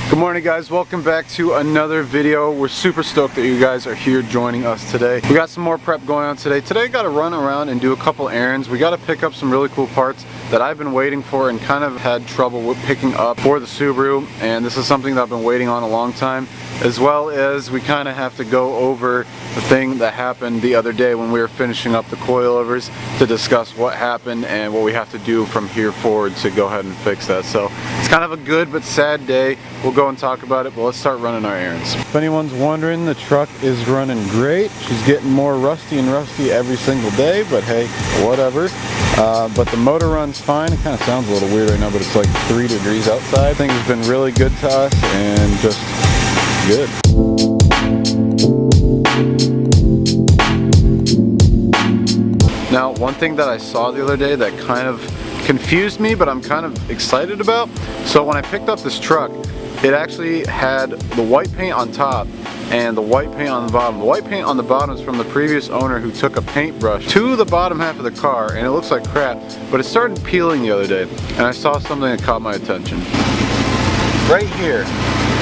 Good morning guys, welcome back to another video. We're super stoked that you guys are here joining us today. We got some more prep going on today. Today I got to run around and do a couple errands. We got to pick up some really cool parts that I've been waiting for and kind of had trouble with picking up for the Subaru, and this is something that I've been waiting on a long time, as well as we kind of have to go over the thing that happened the other day when we were finishing up the coilovers to discuss what happened and what we have to do from here forward to go ahead and fix that. So it's kind of a good but sad day. We'll go and talk about it, but let's start running our errands. If anyone's wondering, the truck is running great. She's getting more rusty and rusty every single day, but hey, whatever. But the motor runs fine. It kind of sounds a little weird right now, but it's like 3 degrees outside. Things have been really good to us and just good. Now, one thing that I saw the other day that kind of confused me, but I'm kind of excited about. So when I picked up this truck, it actually had the white paint on top and the white paint on the bottom. The white paint on the bottom is from the previous owner who took a paintbrush to the bottom half of the car, and it looks like crap, but it started peeling the other day, and I saw something that caught my attention. Right here,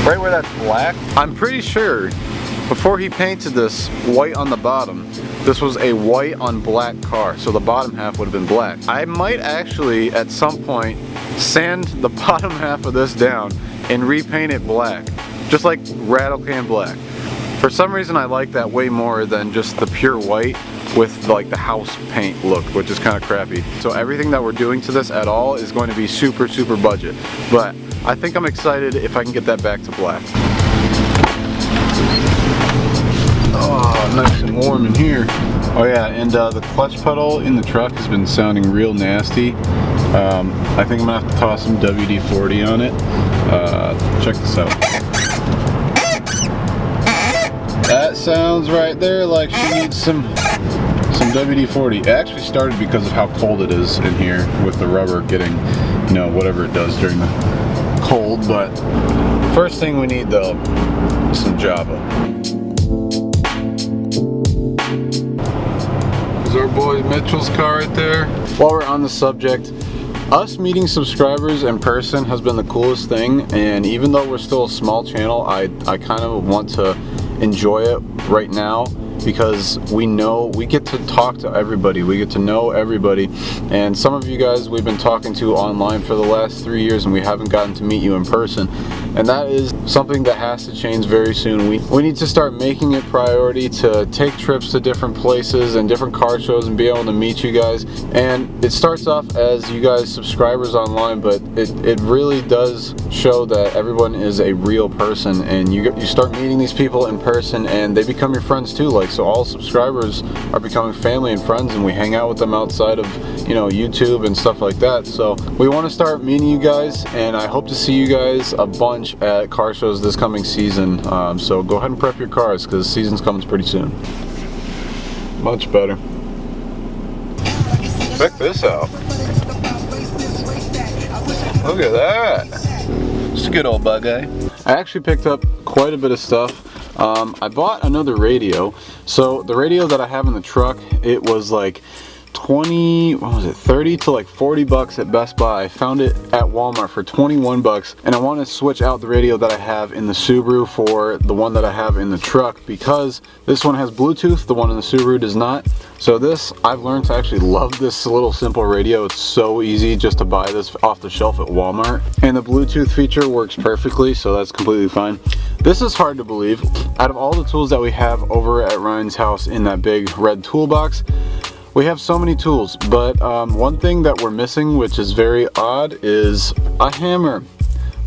right where that's black, I'm pretty sure before he painted this white on the bottom, this was a white on black car, so the bottom half would have been black. I might actually at some point sand the bottom half of this down and repaint it black, just like rattle can black. For some reason I like that way more than just the pure white with like the house paint look, which is kind of crappy. So everything that we're doing to this at all is going to be super budget, but I think I'm excited if I can get that back to black. Oh, nice and warm in here. Oh yeah, and the clutch pedal in the truck has been sounding real nasty. I think I'm gonna have to toss some WD-40 on it. Check this out. That sounds right there like she needs some WD-40. It actually started because of how cold it is in here with the rubber getting, you know, whatever it does during the cold. But first thing we need though is some Java. Our boy Mitchell's car right there. While we're on the subject, us meeting subscribers in person has been the coolest thing, and even though we're still a small channel, I kind of want to enjoy it right now because we know we get to talk to everybody, we get to know everybody, and some of you guys we've been talking to online for the last 3 years and we haven't gotten to meet you in person, and that is something that has to change very soon. We need to start making it priority to take trips to different places and different car shows and be able to meet you guys. And it starts off as you guys subscribers online, but it really does show that everyone is a real person, and you start meeting these people in person and they become your friends too. Like, so all subscribers are becoming family and friends, and we hang out with them outside of, you know, YouTube and stuff like that. So we want to start meeting you guys, and I hope to see you guys a bunch at car shows this coming season. So go ahead and prep your cars because the season's coming pretty soon. Much better. Check this out. Look at that. It's a good old bug guy. I actually picked up quite a bit of stuff. I bought another radio. So the radio that I have in the truck, it was like 30 to like 40 bucks at Best Buy. I found it at Walmart for 21 bucks, and I want to switch out the radio that I have in the Subaru for the one that I have in the truck because this one has Bluetooth, the one in the Subaru does not. So this, I've learned to actually love this little simple radio. It's so easy just to buy this off the shelf at Walmart, and the Bluetooth feature works perfectly, so that's completely fine. This is hard to believe. Out of all the tools that we have over at Ryan's house in that big red toolbox, we have so many tools, but one thing that we're missing, which is very odd, is a hammer.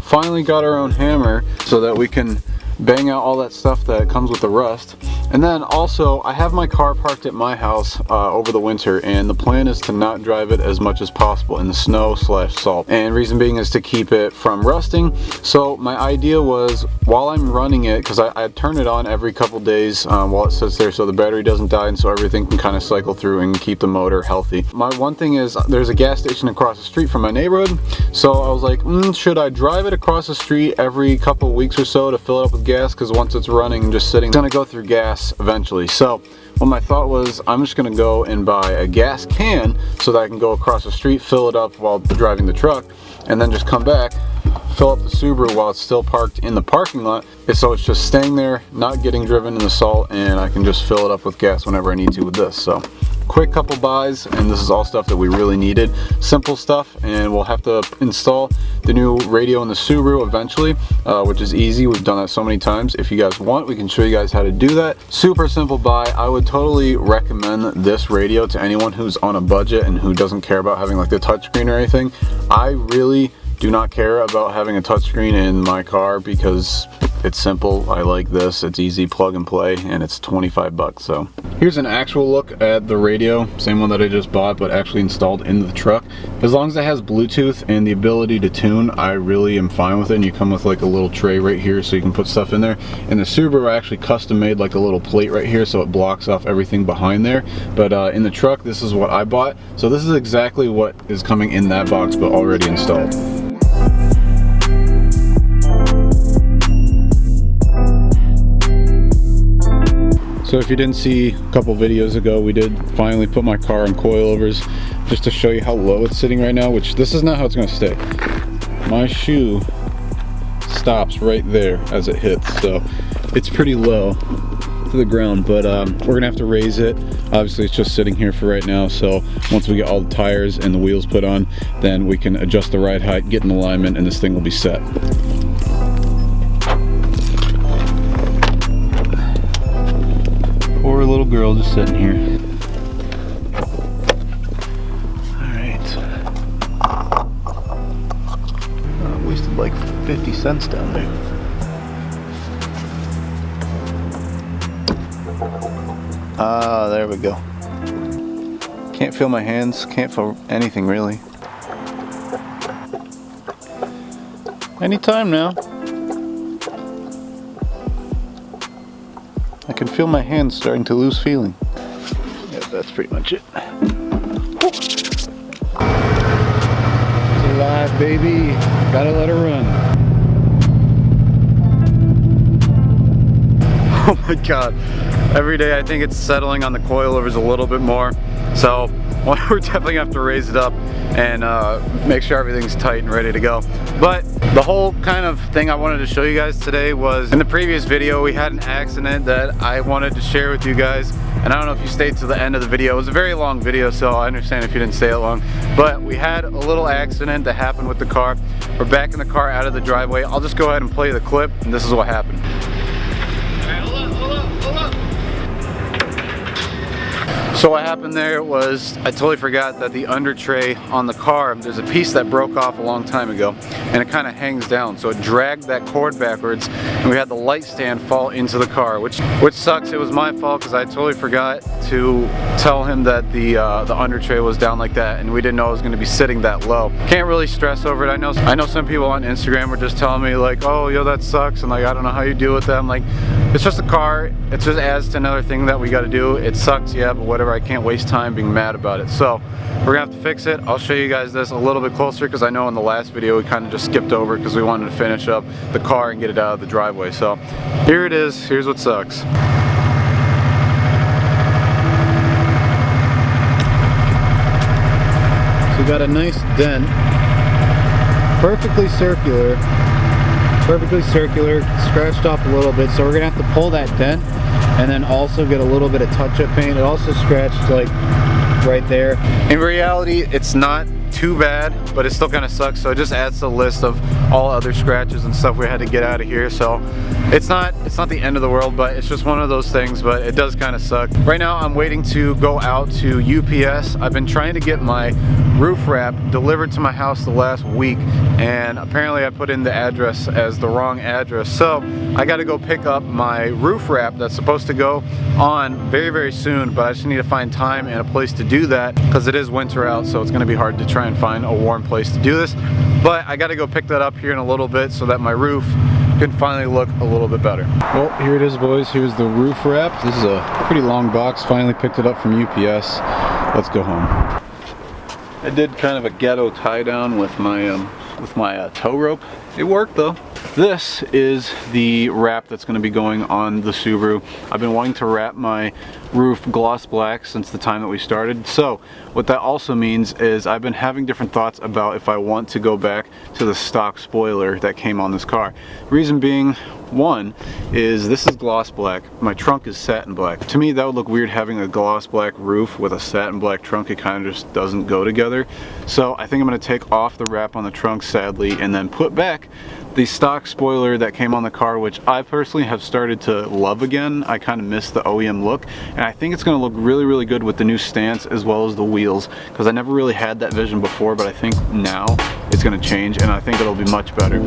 Finally got our own hammer so that we can bang out all that stuff that comes with the rust. And then also, I have my car parked at my house over the winter, and the plan is to not drive it as much as possible in the snow/salt. And reason being is to keep it from rusting. So my idea was, while I'm running it, because I turn it on every couple days while it sits there so the battery doesn't die and so everything can kind of cycle through and keep the motor healthy. My one thing is, there's a gas station across the street from my neighborhood, so I was like, should I drive it across the street every couple weeks or so to fill it up with gas? Because once it's running and just sitting, it's gonna go through gas eventually. So well, my thought was, I'm just gonna go and buy a gas can so that I can go across the street, fill it up while driving the truck, and then just come back fill up the Subaru while it's still parked in the parking lot, so it's just staying there, not getting driven in the salt, and I can just fill it up with gas whenever I need to with this. So quick couple buys, and this is all stuff that we really needed. Simple stuff, and we'll have to install the new radio in the Subaru eventually, which is easy. We've done that so many times. If you guys want, we can show you guys how to do that. Super simple buy. I would totally recommend this radio to anyone who's on a budget and who doesn't care about having like the touchscreen or anything. I really do not care about having a touchscreen in my car because it's simple. I like this. It's easy, plug and play, and it's 25 bucks. So here's an actual look at the radio, same one that I just bought, but actually installed into the truck. As long as it has Bluetooth and the ability to tune, I really am fine with it. And you come with like a little tray right here so you can put stuff in there. In the Subaru, I actually custom made like a little plate right here so it blocks off everything behind there. But in the truck, this is what I bought. So this is exactly what is coming in that box, but already installed. So if you didn't see a couple videos ago, we did finally put my car on coilovers just to show you how low it's sitting right now, which this is not how it's going to stay. My shoe stops right there as it hits, so it's pretty low to the ground, but we're gonna have to raise it. Obviously it's just sitting here for right now, so once we get all the tires and the wheels put on, then we can adjust the ride height, get in alignment, and this thing will be set. Poor little girl just sitting here. Alright. I wasted like 50 cents down there. Ah, there we go. Can't feel my hands, can't feel anything really. Anytime now. I can feel my hands starting to lose feeling. Yeah, that's pretty much it. It's alive, baby. Gotta let her run. Oh my god. Every day I think it's settling on the coilovers a little bit more. So we're definitely gonna have to raise it up and make sure everything's tight and ready to go. But the whole kind of thing I wanted to show you guys today was, in the previous video we had an accident that I wanted to share with you guys, and I don't know if you stayed to the end of the video. It was a very long video, so I understand if you didn't stay that long, but we had a little accident that happened with the car. We're backing the car out of the driveway. I'll just go ahead and play the clip, and this is what happened. So what happened there was, I totally forgot that the under tray on the car, there's a piece that broke off a long time ago, and it kind of hangs down, so it dragged that cord backwards, and we had the light stand fall into the car, which sucks. It was my fault because I totally forgot to tell him that the under tray was down like that, and we didn't know it was going to be sitting that low. Can't really stress over it. I know some people on Instagram were just telling me like, oh, yo, that sucks, and like, I don't know how you deal with that. I'm like, it's just a car. It just adds to another thing that we got to do. It sucks, yeah, but whatever. I can't waste time being mad about it. So we're gonna have to fix it. I'll show you guys this a little bit closer because I know in the last video we kind of just skipped over because we wanted to finish up the car and get it out of the driveway. So here it is. Here's what sucks. So we got a nice dent, perfectly circular, scratched off a little bit, so we're gonna have to pull that dent and then also get a little bit of touch-up paint. It also scratched like right there. In reality, it's not too bad, but it still kind of sucks, so it just adds to the list of all other scratches and stuff we had to get out of here. So it's not the end of the world, but it's just one of those things, but it does kind of suck. Right now I'm waiting to go out to UPS. I've been trying to get my roof wrap delivered to my house the last week, and apparently I put in the address as the wrong address, so I got to go pick up my roof wrap that's supposed to go on very, very soon, but I just need to find time and a place to do that because it is winter out, so it's going to be hard to try and find a warm place to do this. But I got to go pick that up here in a little bit so that my roof can finally look a little bit better. Well, here it is, boys. Here's the roof wrap. This is a pretty long box. Finally picked it up from UPS. Let's go home. I did kind of a ghetto tie down with my with my tow rope. It worked though. This is the wrap that's going to be going on the Subaru. I've been wanting to wrap my roof gloss black since the time that we started. So what that also means is I've been having different thoughts about if I want to go back to the stock spoiler that came on this car. Reason being, one is this is gloss black. My trunk is satin black. To me, that would look weird having a gloss black roof with a satin black trunk. It kind of just doesn't go together. So I think I'm going to take off the wrap on the trunk, sadly, and then put back the stock spoiler that came on the car, which I personally have started to love again. I kind of miss the OEM look, and I think it's going to look really, really good with the new stance as well as the wheels, because I never really had that vision before, but I think now it's going to change, and I think it'll be much better.